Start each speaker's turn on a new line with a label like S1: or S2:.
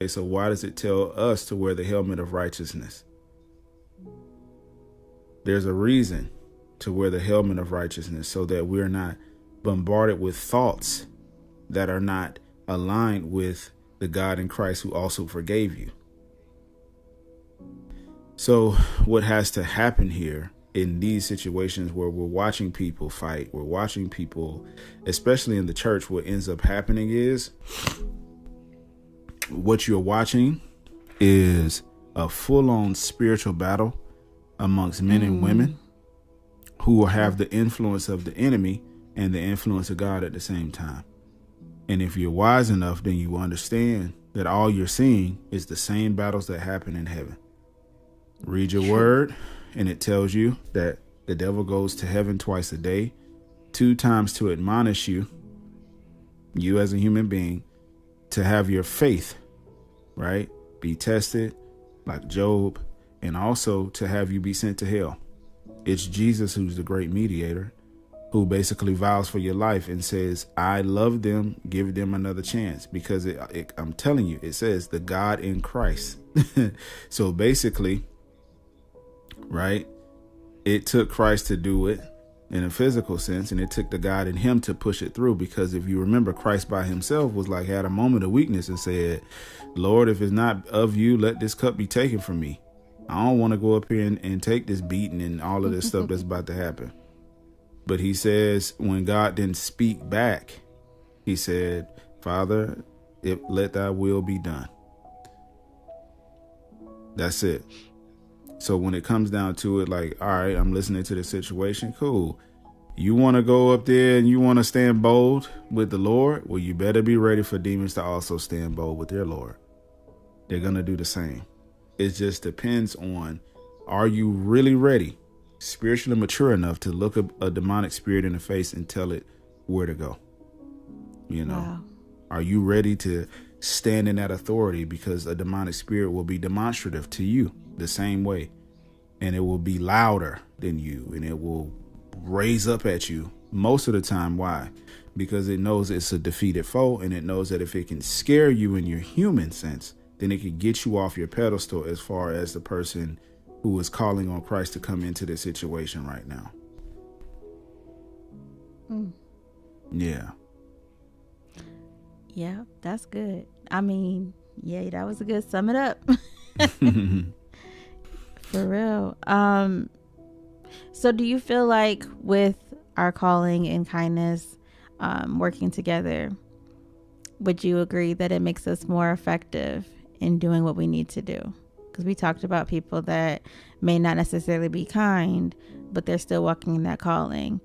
S1: Okay, so why does it tell us to wear the helmet of righteousness? There's a reason to wear the helmet of righteousness, so that we're not bombarded with thoughts that are not aligned with the God in Christ who also forgave you. So what has to happen here in these situations where we're watching people fight, we're watching people, especially in the church, what ends up happening is what you're watching is a full-on spiritual battle amongst men and women who will have the influence of the enemy and the influence of God at the same time. And if you're wise enough, then you understand that all you're seeing is the same battles that happen in heaven. Read your word, and it tells you that the devil goes to heaven twice a day, 2 times to admonish you as a human being, to have your faith, right, be tested like Job, and also to have you be sent to hell. It's Jesus who's the great mediator, who basically vows for your life and says, I love them, give them another chance, because I'm telling you, it says the God in Christ. So basically, right, it took Christ to do it in a physical sense, and it took the God in him to push it through. Because if you remember, Christ by himself was like, had a moment of weakness and said, Lord, if it's not of you, let this cup be taken from me. I don't want to go up here and take this beating and all of this stuff that's about to happen. But he says, when God didn't speak back, he said, Father, let thy will be done. That's it. So when it comes down to it, like, all right, I'm listening to the situation. Cool. You want to go up there and you want to stand bold with the Lord? Well, you better be ready for demons to also stand bold with their Lord. They're going to do the same. It just depends on, are you really ready, spiritually mature enough to look a demonic spirit in the face and tell it where to go? You know, wow. Are you ready to stand in that authority? Because a demonic spirit will be demonstrative to you the same way, and it will be louder than you, and it will raise up at you most of the time. Why? Because it knows it's a defeated foe, and it knows that if it can scare you in your human sense, then it can get you off your pedestal as far as the person who is calling on Christ to come into this situation right now. Yeah.
S2: Yeah, that's good. I mean, yeah, that was a good sum it up. For real. So do you feel like with our calling and kindness, working together, would you agree that it makes us more effective in doing what we need to do? Because we talked about people that may not necessarily be kind, but they're still walking in that calling.